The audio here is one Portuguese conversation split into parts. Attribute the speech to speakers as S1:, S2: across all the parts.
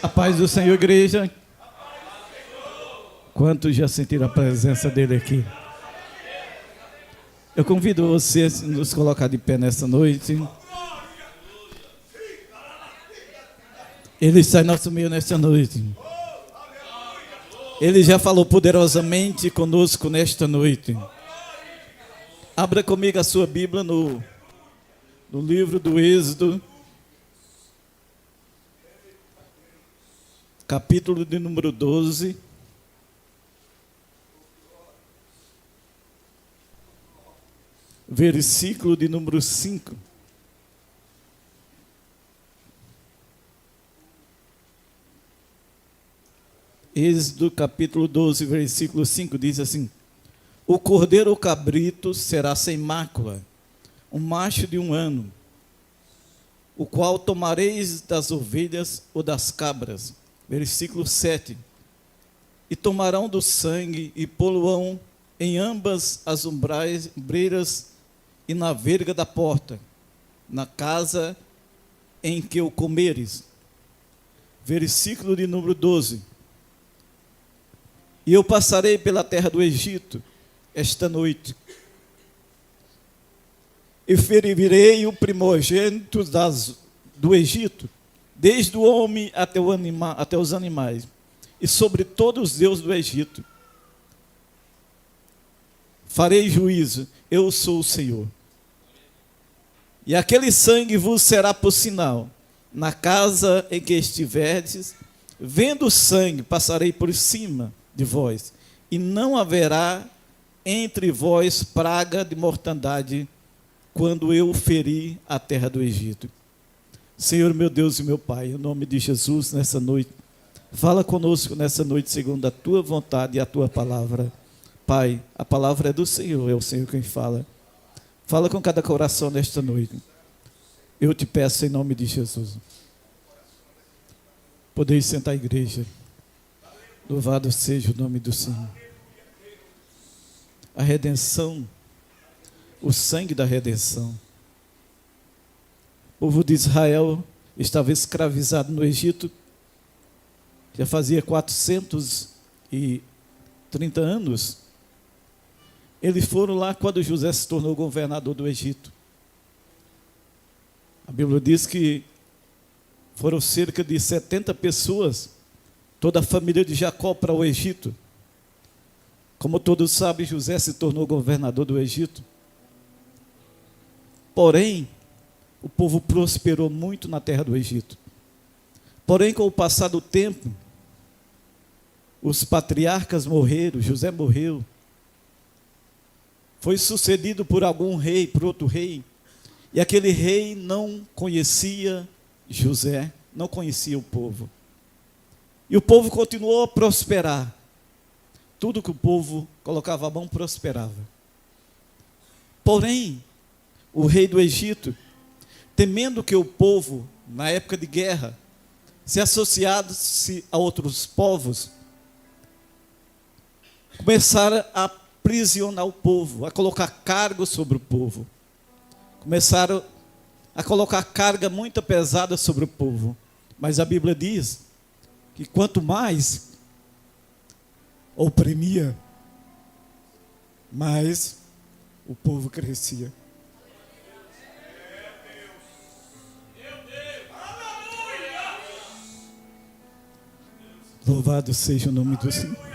S1: A paz do Senhor, igreja. Quantos já sentiram a presença dele aqui? Eu convido você a nos colocar de pé nessa noite. Ele está em nosso meio nesta noite. Ele já falou poderosamente conosco nesta noite. Abra comigo a sua Bíblia no livro do Êxodo, capítulo de número 12. Versículo de número 5. Êxodo capítulo 12, versículo 5 diz assim: o cordeiro ou cabrito será sem mácula, um macho de 1 ano, o qual tomareis das ovelhas ou das cabras. Versículo 7. E tomarão do sangue e poluão em ambas as ombreiras e na verga da porta, na casa em que o comeres. Versículo de número 12. E eu passarei pela terra do Egito esta noite, e ferirei o primogênito do Egito, desde o homem até os animais, e sobre todos os deuses do Egito farei juízo, eu sou o Senhor. E aquele sangue vos será por sinal, na casa em que estiverdes, vendo o sangue, passarei por cima de vós, e não haverá entre vós praga de mortandade, quando eu ferir a terra do Egito. Senhor, meu Deus e meu Pai, em nome de Jesus, nessa noite, fala conosco nessa noite, segundo a Tua vontade e a Tua palavra. Pai, a palavra é do Senhor, é o Senhor quem fala. Fala com cada coração nesta noite. Eu te peço em nome de Jesus. Podeis sentar, igreja. Louvado seja o nome do Senhor. A redenção, o sangue da redenção. O povo de Israel estava escravizado no Egito, já fazia 430 anos. Eles foram lá quando José se tornou governador do Egito. A Bíblia diz que foram cerca de 70 pessoas, toda a família de Jacó, para o Egito. Como todos sabem, José se tornou governador do Egito. Porém, o povo prosperou muito na terra do Egito. Porém, com o passar do tempo, os patriarcas morreram, José morreu. Foi sucedido por algum rei, por outro rei. E aquele rei não conhecia José, não conhecia o povo. E o povo continuou a prosperar. Tudo que o povo colocava a mão prosperava. Porém, o rei do Egito, temendo que o povo, na época de guerra, se associasse a outros povos, começaram a aprisionar o povo, a colocar cargo sobre o povo. Começaram a colocar carga muito pesada sobre o povo. Mas a Bíblia diz que quanto mais oprimia, mais o povo crescia. Louvado seja o nome do Senhor.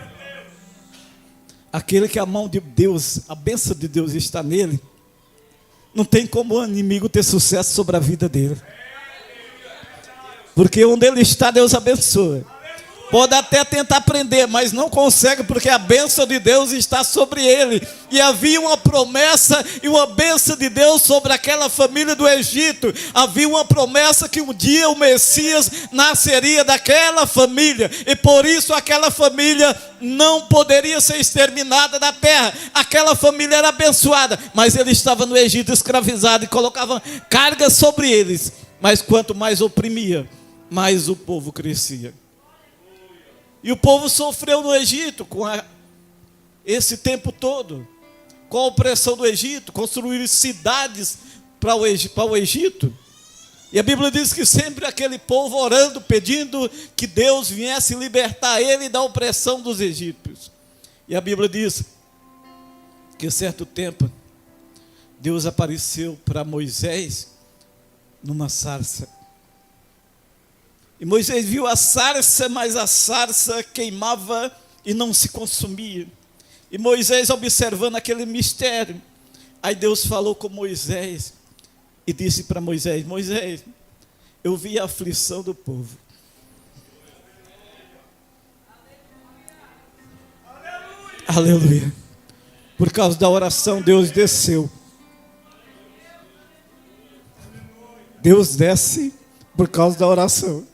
S1: Aquele que a mão de Deus, a bênção de Deus está nele, não tem como o inimigo ter sucesso sobre a vida dele. Porque onde ele está, Deus abençoa. Pode até tentar prender, mas não consegue, porque a bênção de Deus está sobre ele. E havia uma promessa e uma bênção de Deus sobre aquela família do Egito. Havia uma promessa que um dia o Messias nasceria daquela família. E por isso aquela família não poderia ser exterminada da terra. Aquela família era abençoada, mas ele estava no Egito escravizado e colocava cargas sobre eles. Mas quanto mais oprimia, mais o povo crescia. E o povo sofreu no Egito esse tempo todo, com a opressão do Egito. Construíram cidades para o Egito. E a Bíblia diz que sempre aquele povo orando, pedindo que Deus viesse libertar ele da opressão dos egípcios. E a Bíblia diz que certo tempo Deus apareceu para Moisés numa sarça. E Moisés viu a sarça, mas a sarça queimava e não se consumia. E Moisés observando aquele mistério. Aí Deus falou com Moisés e disse para Moisés: Moisés, eu vi a aflição do povo. Aleluia. Por causa da oração, Deus desceu. Deus desce por causa da oração.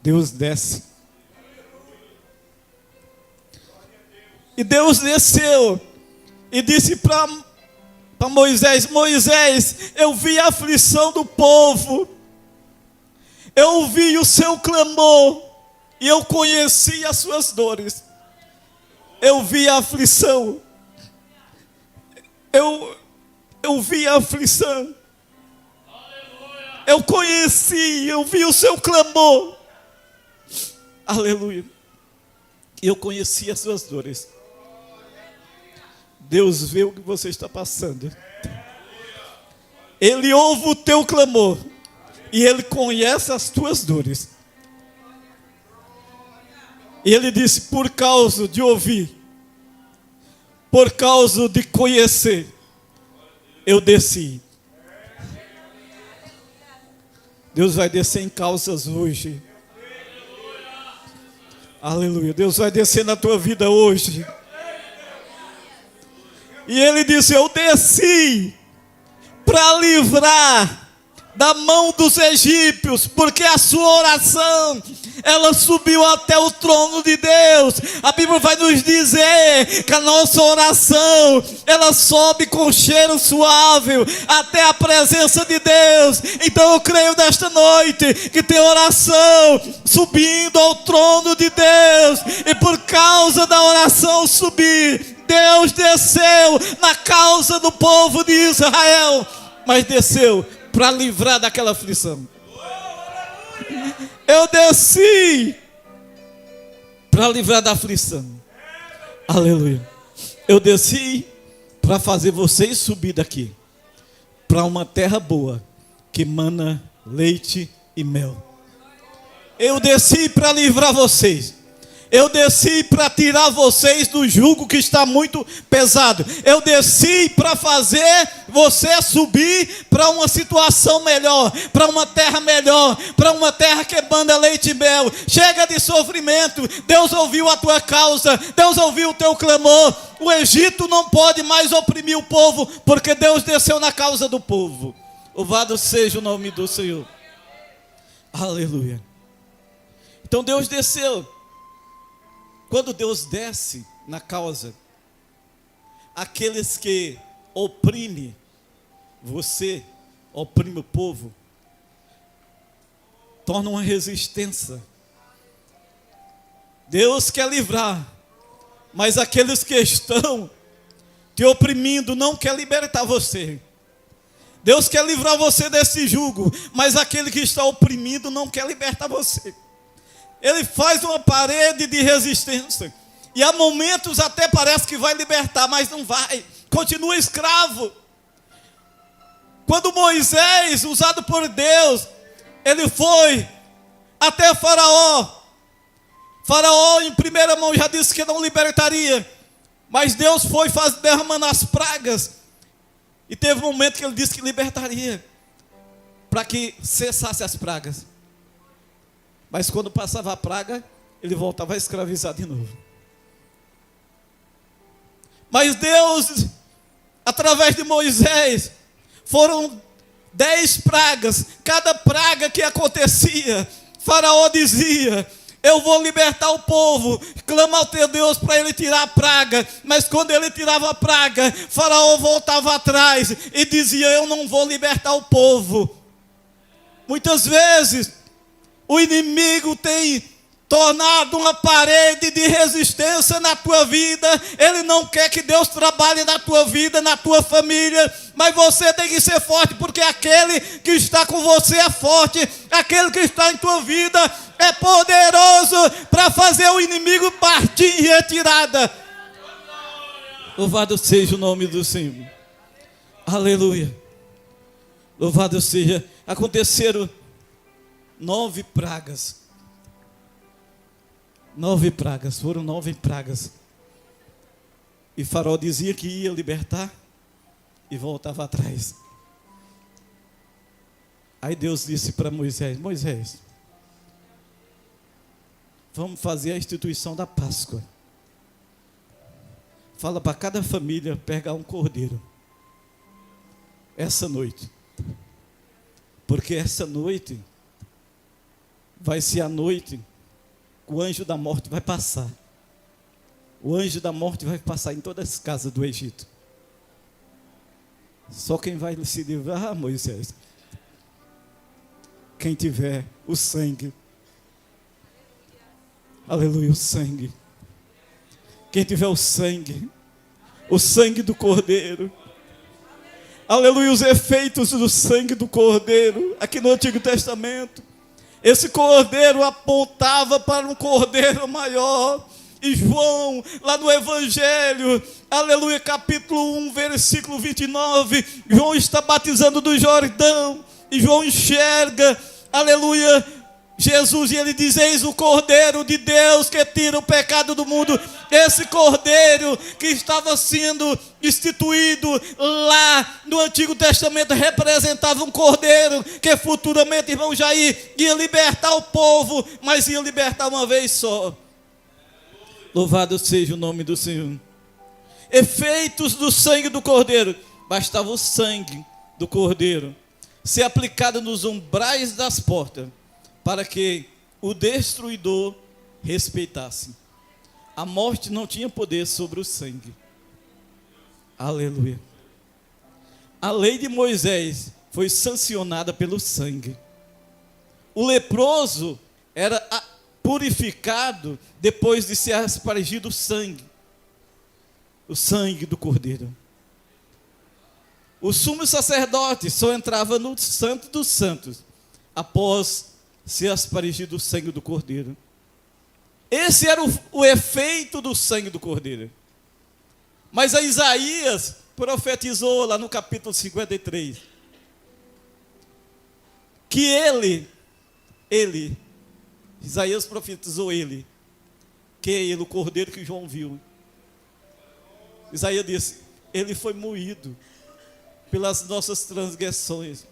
S1: Deus desce. E Deus desceu e disse para Moisés: Moisés, eu vi a aflição do povo, eu ouvi o seu clamor e eu conheci as suas dores. Eu vi a aflição, eu vi a aflição, eu conheci, eu vi o seu clamor, aleluia, e eu conheci as suas dores. Deus vê o que você está passando, Ele ouve o teu clamor e Ele conhece as tuas dores. E Ele disse: por causa de ouvir, por causa de conhecer, eu desci. Deus vai descer em causas hoje. Aleluia. Deus vai descer na tua vida hoje. E Ele disse: eu desci para livrar da mão dos egípcios, porque a sua oração, ela subiu até o trono de Deus. A Bíblia vai nos dizer que a nossa oração, ela sobe com cheiro suave até a presença de Deus. Então eu creio nesta noite que tem oração subindo ao trono de Deus, e por causa da oração subir, Deus desceu na causa do povo de Israel, mas desceu para livrar daquela aflição. Eu desci para livrar da aflição. Aleluia. Eu desci para fazer vocês subir daqui para uma terra boa, que mana leite e mel. Eu desci para livrar vocês. Eu desci para tirar vocês do jugo que está muito pesado. Eu desci para fazer você subir para uma situação melhor, para uma terra melhor, para uma terra que manda leite e mel. Chega de sofrimento. Deus ouviu a tua causa, Deus ouviu o teu clamor. O Egito não pode mais oprimir o povo, porque Deus desceu na causa do povo. Louvado seja o nome do Senhor. Aleluia. Então Deus desceu. Quando Deus desce na causa, aqueles que oprimem você, oprimem o povo, tornam uma resistência. Deus quer livrar, mas aqueles que estão te oprimindo não quer libertar você. Deus quer livrar você desse jugo, mas aquele que está oprimindo não quer libertar você. Ele faz uma parede de resistência. E há momentos até parece que vai libertar, mas não vai. Continua escravo. Quando Moisés, usado por Deus, ele foi até Faraó. Faraó, em primeira mão, já disse que não libertaria. Mas Deus foi derramando as pragas. E teve um momento que ele disse que libertaria, para que cessasse as pragas. Mas quando passava a praga, ele voltava a escravizar de novo. Mas Deus, através de Moisés, foram 10 pragas. Cada praga que acontecia, Faraó dizia: eu vou libertar o povo. Clama ao teu Deus para ele tirar a praga. Mas quando ele tirava a praga, Faraó voltava atrás e dizia: eu não vou libertar o povo. Muitas vezes o inimigo tem tornado uma parede de resistência na tua vida. Ele não quer que Deus trabalhe na tua vida, na tua família, mas você tem que ser forte, porque aquele que está com você é forte, aquele que está em tua vida é poderoso para fazer o inimigo partir em retirada. Louvado seja o nome do Senhor. Aleluia. Louvado seja. Aconteceram 9 pragas. 9 pragas, foram 9 pragas. E Faraó dizia que ia libertar e voltava atrás. Aí Deus disse para Moisés: Moisés, vamos fazer a instituição da Páscoa. Fala para cada família pegar um cordeiro essa noite, porque essa noite vai ser a noite que o anjo da morte vai passar. O anjo da morte vai passar em todas as casas do Egito. Só quem vai se livrar, Moisés, quem tiver o sangue. Aleluia, o sangue. Quem tiver o sangue do cordeiro. Aleluia, os efeitos do sangue do cordeiro. Aqui no Antigo Testamento, esse cordeiro apontava para um cordeiro maior. E João, lá no Evangelho, aleluia, capítulo 1, versículo 29, João está batizando do Jordão, e João enxerga, aleluia, Jesus, e ele diz: eis o Cordeiro de Deus que tira o pecado do mundo. Esse Cordeiro que estava sendo instituído lá no Antigo Testamento representava um Cordeiro que futuramente, irmão Jair, ia libertar o povo, mas ia libertar uma vez só. Louvado seja o nome do Senhor. Efeitos do sangue do Cordeiro. Bastava o sangue do Cordeiro ser aplicado nos umbrais das portas, para que o destruidor respeitasse. A morte não tinha poder sobre o sangue. Aleluia. A lei de Moisés foi sancionada pelo sangue. O leproso era purificado depois de ser aspergido o sangue do cordeiro. O sumo sacerdote só entrava no Santo dos Santos após ser aspergido o sangue do cordeiro. Esse era o efeito do sangue do cordeiro. Mas a Isaías profetizou lá no capítulo 53 que Isaías profetizou que é ele, o cordeiro que João viu. Isaías disse: ele foi moído pelas nossas transgressões.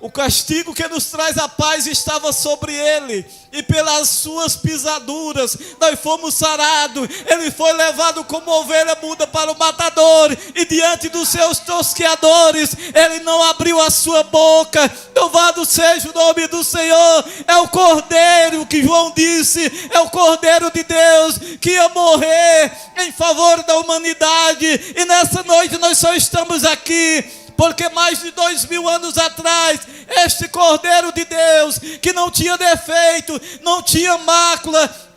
S1: O castigo que nos traz a paz estava sobre ele, e pelas suas pisaduras nós fomos sarados. Ele foi levado como ovelha muda para o matador, e diante dos seus tosqueadores ele não abriu a sua boca. Louvado seja o nome do Senhor. É o Cordeiro que João disse, é o Cordeiro de Deus que ia morrer em favor da humanidade. E nessa noite nós só estamos aqui porque mais de 2000 anos atrás, este Cordeiro de Deus, que não tinha defeito, não tinha mácula,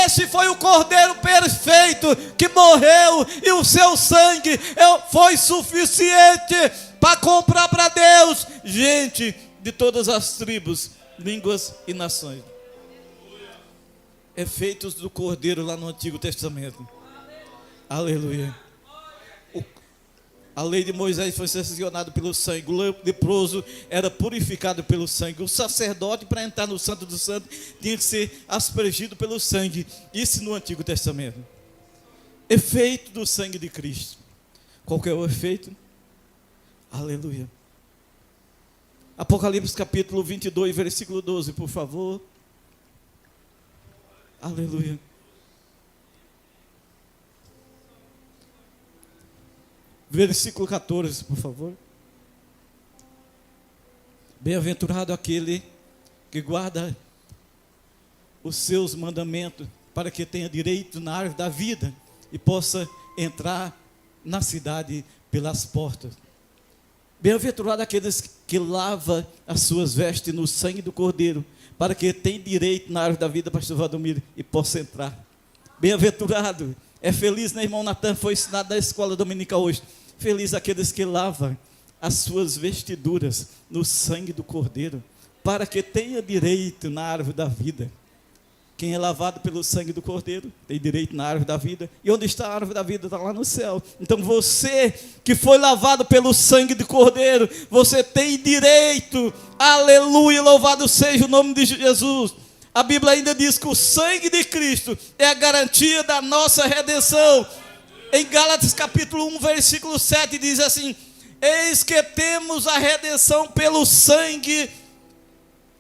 S1: esse foi o Cordeiro perfeito, que morreu, e o seu sangue foi suficiente para comprar para Deus gente de todas as tribos, línguas e nações. Efeitos do Cordeiro lá no Antigo Testamento. Aleluia. A lei de Moisés foi sancionada pelo sangue. O leproso era purificado pelo sangue. O sacerdote, para entrar no Santo dos Santos, tinha que ser aspergido pelo sangue. Isso no Antigo Testamento. Efeito do sangue de Cristo. Qual que é o efeito? Aleluia. Apocalipse capítulo 22, versículo 12, por favor. Aleluia. Versículo 14, por favor. Bem-aventurado aquele que guarda os seus mandamentos, para que tenha direito na árvore da vida e possa entrar na cidade pelas portas. Bem-aventurado aqueles que lavam as suas vestes no sangue do Cordeiro, para que tenham direito na árvore da vida, pastor Valdomiro, e possa entrar. Bem-aventurado, é feliz, né, irmão Natan? Foi ensinado na escola dominical hoje. Feliz aqueles que lavam as suas vestiduras no sangue do Cordeiro, para que tenha direito na árvore da vida. Quem é lavado pelo sangue do Cordeiro tem direito na árvore da vida. E onde está a árvore da vida? Está lá no céu. Então você que foi lavado pelo sangue do Cordeiro, você tem direito. Aleluia, louvado seja o nome de Jesus. A Bíblia ainda diz que o sangue de Cristo é a garantia da nossa redenção. Em Gálatas capítulo 1, versículo 7 diz assim: eis que temos a redenção pelo sangue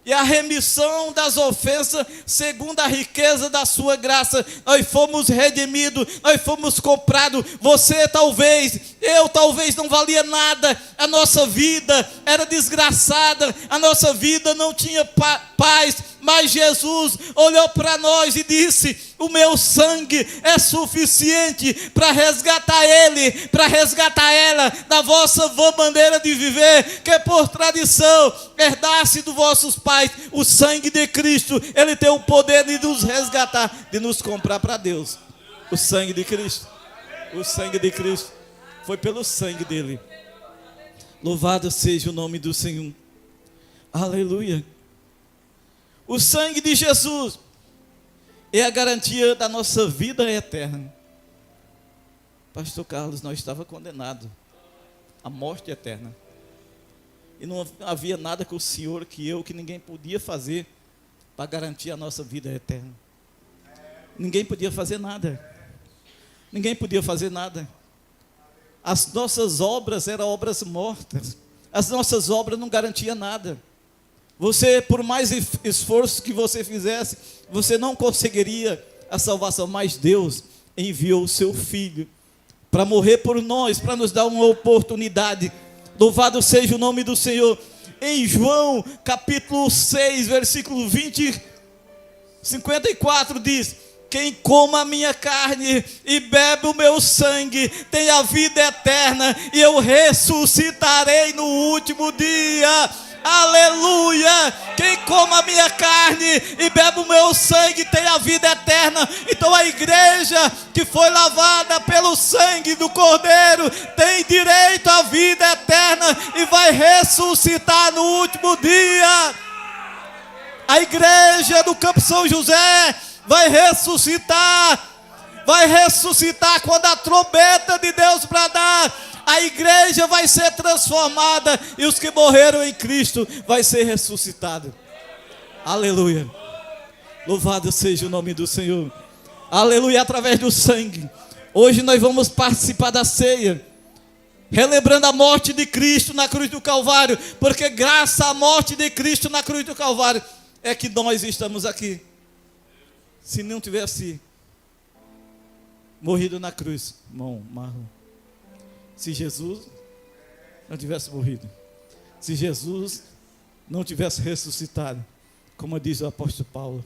S1: e a remissão das ofensas, segundo a riqueza da sua graça. Nós fomos redimidos, nós fomos comprados. Você talvez, eu talvez não valia nada. A nossa vida era desgraçada, a nossa vida não tinha paz. Mas Jesus olhou para nós e disse: o meu sangue é suficiente para resgatar ele, para resgatar ela da vossa vã maneira de viver, que por tradição herdasse dos vossos pais. O sangue de Cristo, ele tem o poder de nos resgatar, de nos comprar para Deus. O sangue de Cristo, o sangue de Cristo, foi pelo sangue dele. Louvado seja o nome do Senhor. Aleluia. O sangue de Jesus é a garantia da nossa vida eterna. Pastor Carlos, nós estávamos condenados à morte eterna. E não havia nada que o Senhor, que ninguém podia fazer para garantir a nossa vida eterna. Ninguém podia fazer nada. Ninguém podia fazer nada. As nossas obras eram obras mortas. As nossas obras não garantiam nada. Você, por mais esforço que você fizesse, você não conseguiria a salvação. Mas Deus enviou o seu Filho para morrer por nós, para nos dar uma oportunidade. Louvado seja o nome do Senhor. Em João capítulo 6, versículo 54 diz: quem coma a minha carne e bebe o meu sangue tem a vida eterna, e eu ressuscitarei no último dia. Aleluia! Quem coma a minha carne e bebe o meu sangue tem a vida eterna. Então a igreja que foi lavada pelo sangue do Cordeiro tem direito à vida eterna e vai ressuscitar no último dia. A igreja do Campo São José vai ressuscitar quando a trombeta de Deus bradar. A igreja vai ser transformada e os que morreram em Cristo vai ser ressuscitado. Aleluia. Louvado seja o nome do Senhor. Aleluia, através do sangue. Hoje nós vamos participar da ceia, relembrando a morte de Cristo na cruz do Calvário, porque graças à morte de Cristo na cruz do Calvário é que nós estamos aqui. Se não tivesse morrido na cruz, irmão Marlon, se Jesus não tivesse morrido, se Jesus não tivesse ressuscitado, como diz o apóstolo Paulo,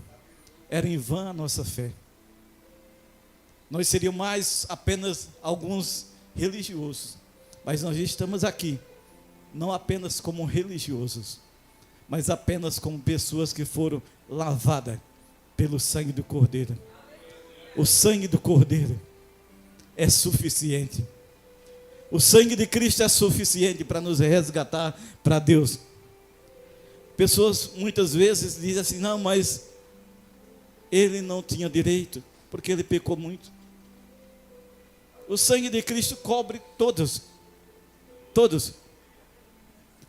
S1: era em vão a nossa fé. Nós seríamos mais apenas alguns religiosos, mas nós estamos aqui, não apenas como religiosos, mas apenas como pessoas que foram lavadas pelo sangue do Cordeiro. O sangue do Cordeiro é suficiente. O sangue de Cristo é suficiente para nos resgatar para Deus. Pessoas muitas vezes dizem assim: não, mas ele não tinha direito, porque ele pecou muito. O sangue de Cristo cobre todos.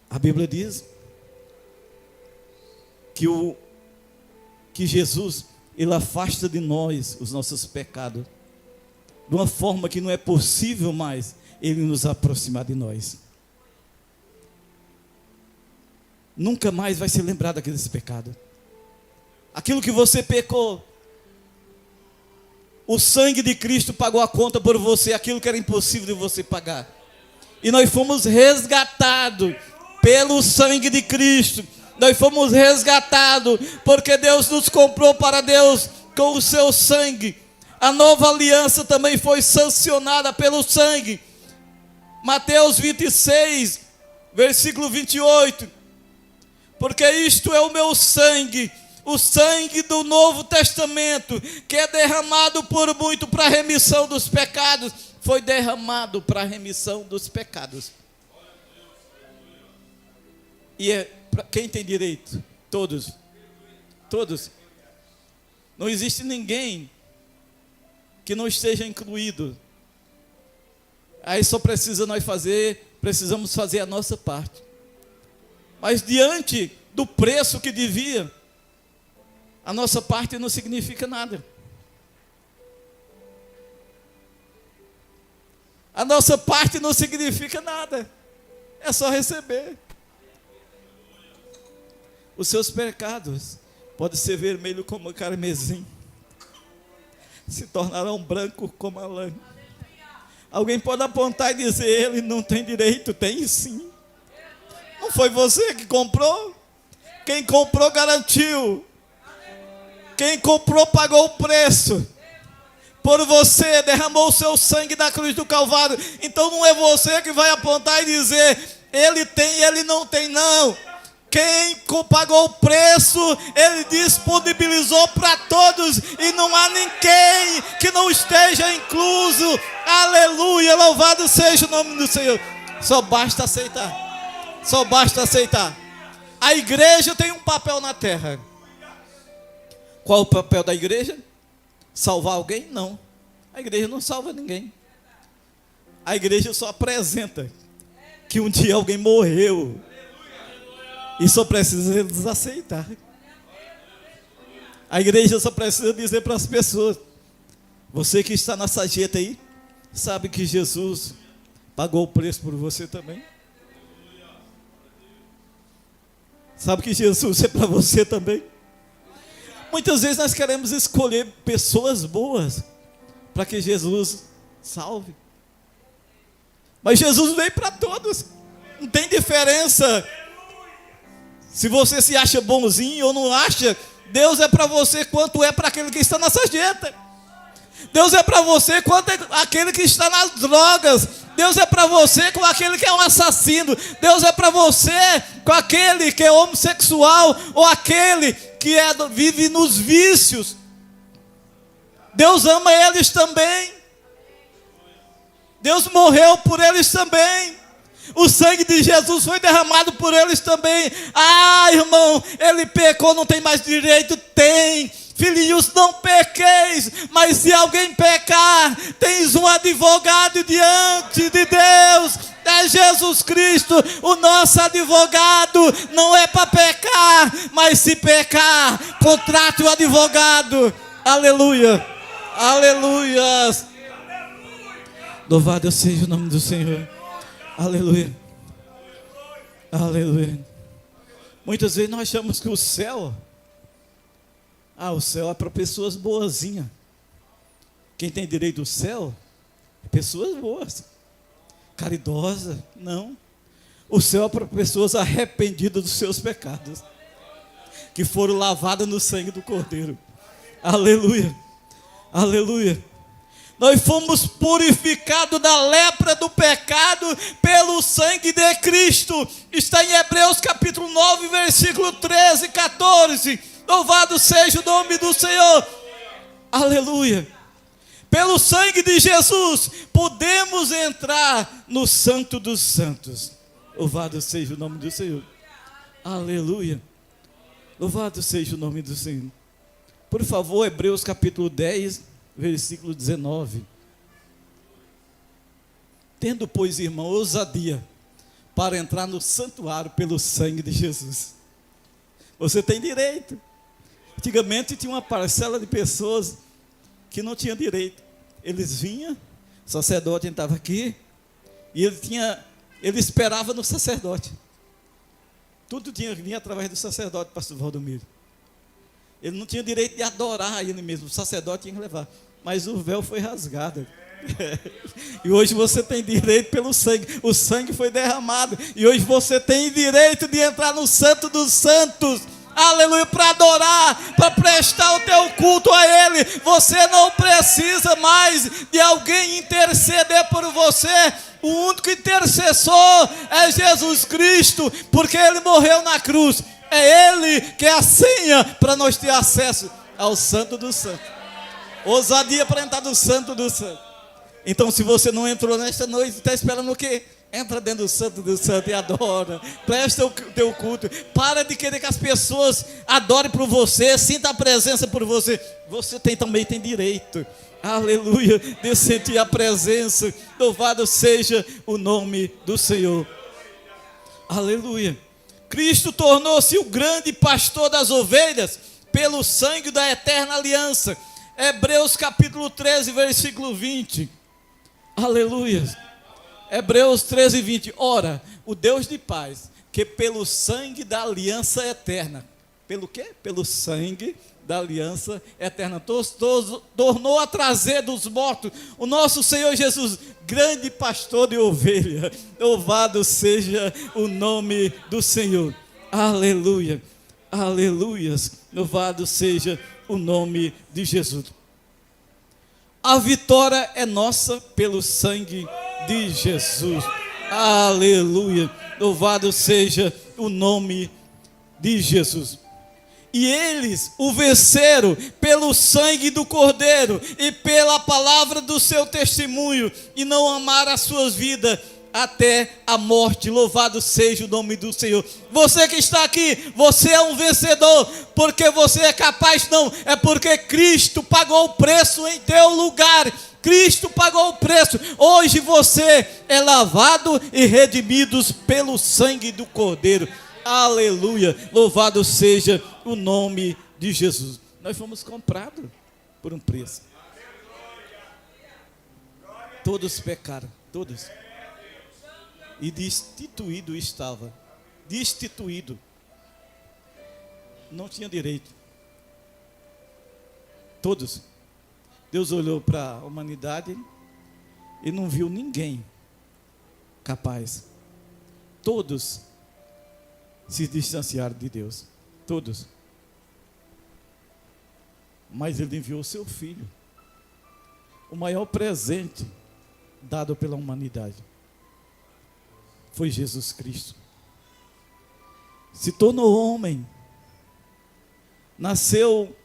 S1: A Bíblia diz que Jesus, ele afasta de nós os nossos pecados, de uma forma que não é possível mais ele nos aproximar de nós. Nunca mais vai se lembrar daqueles pecados. Aquilo que você pecou, o sangue de Cristo pagou a conta por você, aquilo que era impossível de você pagar. E nós fomos resgatados pelo sangue de Cristo. Nós fomos resgatados porque Deus nos comprou para Deus com o seu sangue. A nova aliança também foi sancionada pelo sangue. Mateus 26, versículo 28. Porque isto é o meu sangue, o sangue do Novo Testamento, que é derramado por muito para a remissão dos pecados. Foi derramado para a remissão dos pecados. E é para quem tem direito? Todos. Todos. Não existe ninguém que não esteja incluído. Aí só precisamos fazer a nossa parte. Mas diante do preço que devia, a nossa parte não significa nada. A nossa parte não significa nada. É só receber. Os seus pecados podem ser vermelho como carmesim, se tornarão branco como a lã. Alguém pode apontar e dizer: ele não tem direito. Tem sim. Não foi você que comprou? Quem comprou garantiu. Quem comprou pagou o preço. Por você, derramou o seu sangue na cruz do Calvário. Então não é você que vai apontar e dizer: ele tem e ele não tem. Não. Quem pagou o preço, ele disponibilizou para todos, e não há ninguém que não esteja incluso. Aleluia, louvado seja o nome do Senhor. Só basta aceitar. Só basta aceitar. A igreja tem um papel na terra. Qual o papel da igreja? Salvar alguém? Não. A igreja não salva ninguém. A igreja só apresenta que um dia alguém morreu e só precisa eles aceitar. A igreja só precisa dizer para as pessoas: você que está na sarjeta aí, sabe que Jesus pagou o preço por você também? Sabe que Jesus é para você também? Muitas vezes nós queremos escolher pessoas boas para que Jesus salve. Mas Jesus veio para todos. Não tem diferença se você se acha bonzinho ou não acha. Deus é para você quanto é para aquele que está na sarjeta. Deus é para você quanto é aquele que está nas drogas. Deus é para você com aquele que é um assassino. Deus é para você com aquele que é homossexual, ou aquele que vive nos vícios. Deus ama eles também. Deus morreu por eles também. O sangue de Jesus foi derramado por eles também. Ah, irmão, ele pecou, não tem mais direito? Tem. Filhinhos, não pequeis, mas se alguém pecar, tens um advogado diante de Deus, é Jesus Cristo, o nosso advogado. Não é para pecar, mas se pecar, contrate o advogado. Aleluia, aleluia. Louvado seja o nome do Senhor. Aleluia, aleluia. Muitas vezes nós achamos que o céu é para pessoas boazinhas. Quem tem direito ao céu é pessoas boas, caridosas. Não. O céu é para pessoas arrependidas dos seus pecados, que foram lavadas no sangue do Cordeiro. Aleluia, aleluia. Nós fomos purificados da lepra do pecado pelo sangue de Cristo. Está em Hebreus capítulo 9, versículo 13 e 14. Louvado seja o nome do Senhor. Aleluia. Pelo sangue de Jesus, podemos entrar no Santo dos Santos. Louvado seja o nome do Senhor. Aleluia. Louvado seja o nome do Senhor. Por favor, Hebreus capítulo 10, versículo 19. Tendo, pois, irmão, ousadia para entrar no santuário pelo sangue de Jesus. Você tem direito. Antigamente tinha uma parcela de pessoas que não tinha direito. Eles vinham, o sacerdote estava aqui, e ele esperava no sacerdote. Tudo vinha através do sacerdote, pastor Valdomiro. Ele não tinha direito de adorar ele mesmo, o sacerdote tinha que levar. Mas o véu foi rasgado. E hoje você tem direito pelo sangue. O sangue foi derramado, e hoje você tem direito de entrar no Santo dos Santos. aleluia, para adorar, para prestar o teu culto a Ele. Você não precisa mais de alguém interceder por você. O único intercessor é Jesus Cristo, porque Ele morreu na cruz. É Ele que é a senha para nós ter acesso ao Santo dos Santos. Ousadia para entrar no Santo dos Santos. Então, se você não entrou nesta noite, está esperando o quê? Entra dentro do Santo dos Santos e adora. Presta o teu culto. Para de querer que as pessoas adorem por você, sinta a presença por você. Você também tem direito, aleluia, de sentir a presença. Louvado seja o nome do Senhor. Aleluia. Cristo tornou-se o grande pastor das ovelhas pelo sangue da eterna aliança. Hebreus capítulo 13, versículo 20. Aleluia. Hebreus 13, 20. Ora, o Deus de paz, que pelo sangue da aliança eterna, pelo quê? Pelo sangue da aliança eterna, tornou a trazer dos mortos o nosso Senhor Jesus, grande pastor de ovelha. Louvado seja o nome do Senhor. Aleluia, aleluias, louvado seja o nome de Jesus. A vitória é nossa pelo sangue de Jesus. Aleluia, louvado seja o nome de Jesus. E eles o venceram pelo sangue do Cordeiro e pela palavra do seu testemunho, e não amaram as suas vidas até a morte. Louvado seja o nome do Senhor. Você que está aqui, você é um vencedor, porque você é capaz? Não, é porque Cristo pagou o preço em teu lugar. Cristo pagou o preço. Hoje você é lavado e redimido pelo sangue do Cordeiro. Aleluia, louvado seja o nome de Jesus. Nós fomos comprados por um preço. Todos pecaram, todos. E destituído estava. Destituído. Não tinha direito. Todos. Deus olhou para a humanidade e não viu ninguém capaz. Todos se distanciaram de Deus. Todos. Mas Ele enviou o seu Filho. O maior presente dado pela humanidade foi Jesus Cristo. Se tornou homem. Nasceu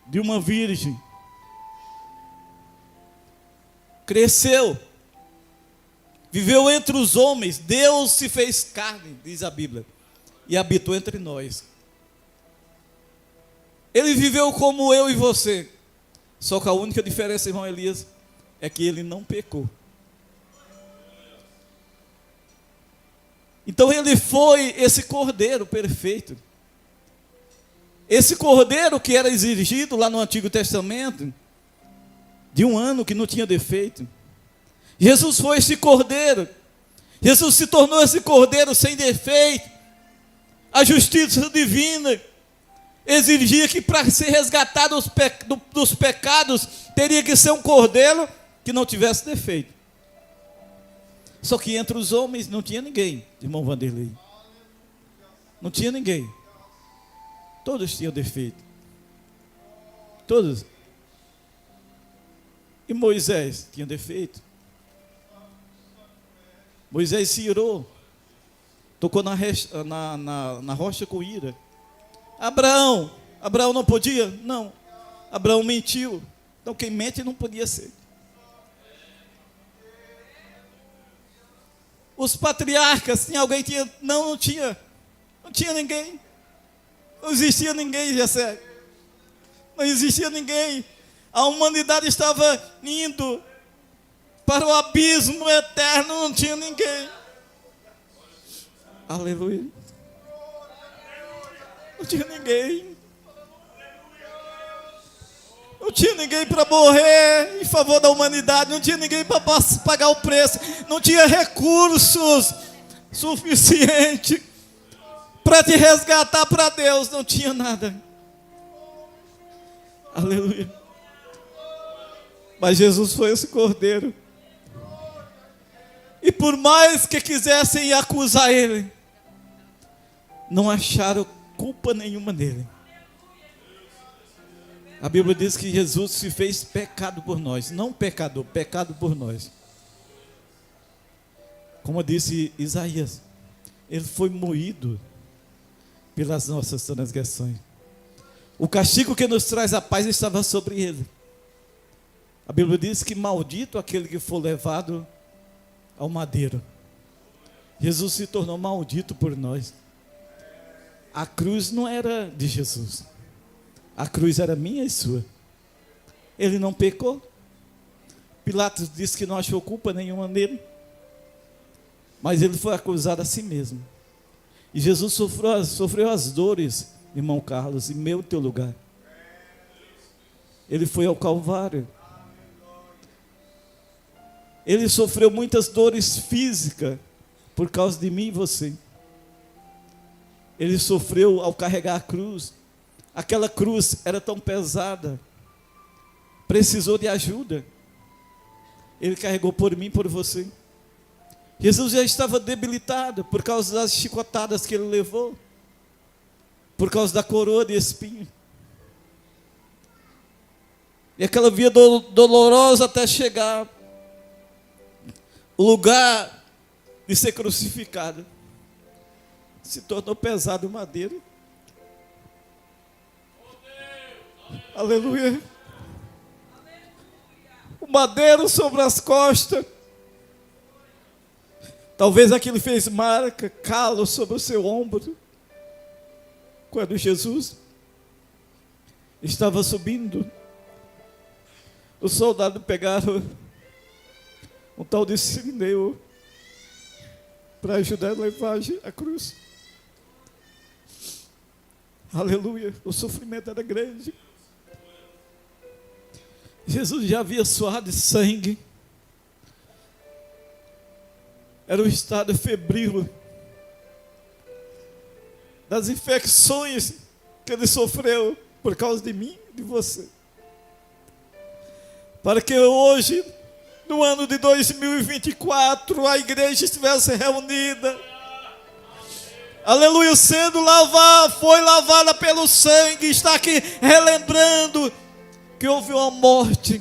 S1: de uma virgem. Cresceu. Viveu entre os homens. Deus se fez carne, diz a Bíblia, e habitou entre nós. Ele viveu como eu e você. Só que a única diferença, irmão Elias, é que ele não pecou. Então ele foi esse cordeiro perfeito. Esse cordeiro que era exigido lá no Antigo Testamento, de um ano que não tinha defeito. Jesus foi esse cordeiro. Jesus se tornou esse cordeiro sem defeito. A justiça divina exigia que para ser resgatado dos pecados, teria que ser um cordeiro que não tivesse defeito. Só que entre os homens não tinha ninguém, irmão Vanderlei. Não tinha ninguém. Todos tinham defeito. Todos. E Moisés tinha defeito. Moisés se irou. Tocou na rocha com ira. Abraão não podia? Não. Abraão mentiu. Então quem mente não podia ser. Os patriarcas, tinha alguém? Tinha? Não tinha. Não tinha ninguém. Não existia ninguém, Jessé. Não existia ninguém. A humanidade estava indo para o abismo eterno, não tinha ninguém. Aleluia. Não tinha ninguém. Não tinha ninguém para morrer em favor da humanidade. Não tinha ninguém para pagar o preço. Não tinha recursos suficientes para te resgatar para Deus. Não tinha nada. Aleluia. Mas Jesus foi esse cordeiro. E por mais que quisessem acusar ele, não acharam culpa nenhuma nele. A Bíblia diz que Jesus se fez pecado por nós, não pecador, pecado por nós. Como disse Isaías, ele foi moído pelas nossas transgressões. O castigo que nos traz a paz estava sobre ele. A Bíblia diz que maldito aquele que for levado ao madeiro. Jesus se tornou maldito por nós. A cruz não era de Jesus. A cruz era minha e sua. Ele não pecou. Pilatos disse que não achou culpa nenhuma nele. Mas ele foi acusado a si mesmo. E Jesus sofreu as dores, irmão Carlos, em meu e teu lugar. Ele foi ao Calvário. Ele sofreu muitas dores físicas por causa de mim e você. Ele sofreu ao carregar a cruz. Aquela cruz era tão pesada, precisou de ajuda. Ele carregou por mim e por você. Jesus já estava debilitado por causa das chicotadas que ele levou, por causa da coroa de espinho. E aquela via dolorosa até chegar o lugar de ser crucificado se tornou pesado o madeiro. Aleluia. O madeiro sobre as costas. Talvez aquilo fez marca, calo sobre o seu ombro. Quando Jesus estava subindo, os soldados pegaram um tal de Sirineu para ajudar a levar a cruz. Aleluia. O sofrimento era grande. Jesus já havia suado sangue. Era um estado febril das infecções que ele sofreu por causa de mim e de você. Para que hoje, no ano de 2024, a igreja estivesse reunida. Aleluia, sendo lavada, foi lavada pelo sangue, está aqui relembrando que houve uma morte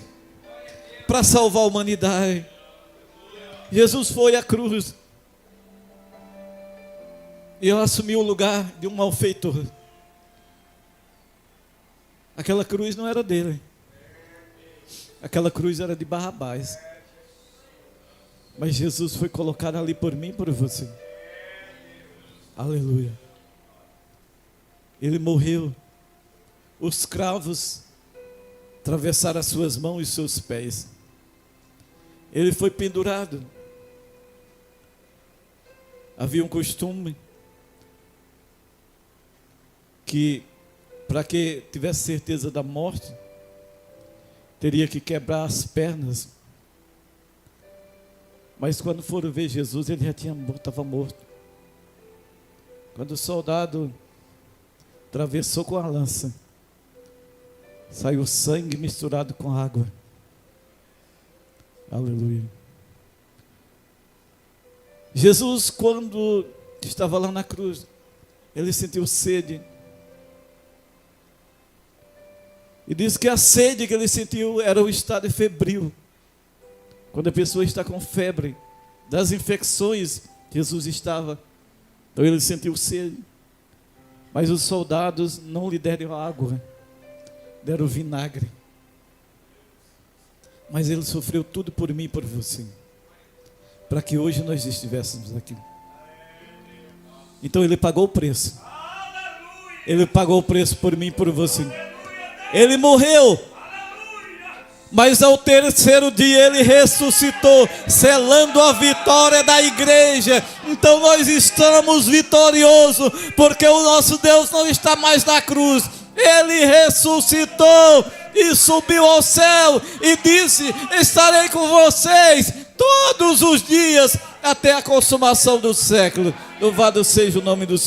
S1: para salvar a humanidade. Jesus foi à cruz e ele assumiu o lugar de um malfeitor. Aquela cruz não era dele, aquela cruz era de Barrabás, mas Jesus foi colocado ali por mim e por você. Aleluia. Ele morreu, os cravos atravessaram as suas mãos e seus pés. Ele foi pendurado. Havia um costume que, para que tivesse certeza da morte, teria que quebrar as pernas. Mas quando foram ver Jesus, ele já estava morto. Quando o soldado atravessou com a lança, saiu sangue misturado com água. Aleluia. Jesus, quando estava lá na cruz, ele sentiu sede. E diz que a sede que ele sentiu era o estado febril. Quando a pessoa está com febre, das infecções, Jesus estava. Então ele sentiu sede. Mas os soldados não lhe deram água, deram vinagre. Mas ele sofreu tudo por mim e por você, para que hoje nós estivéssemos aqui. Então ele pagou o preço. Ele pagou o preço por mim e por você. Ele morreu, mas ao terceiro dia ele ressuscitou, selando a vitória da igreja. Então nós estamos vitoriosos, porque o nosso Deus não está mais na cruz. Ele ressuscitou e subiu ao céu e disse: estarei com vocês todos os dias até a consumação do século. Louvado seja o nome do Senhor.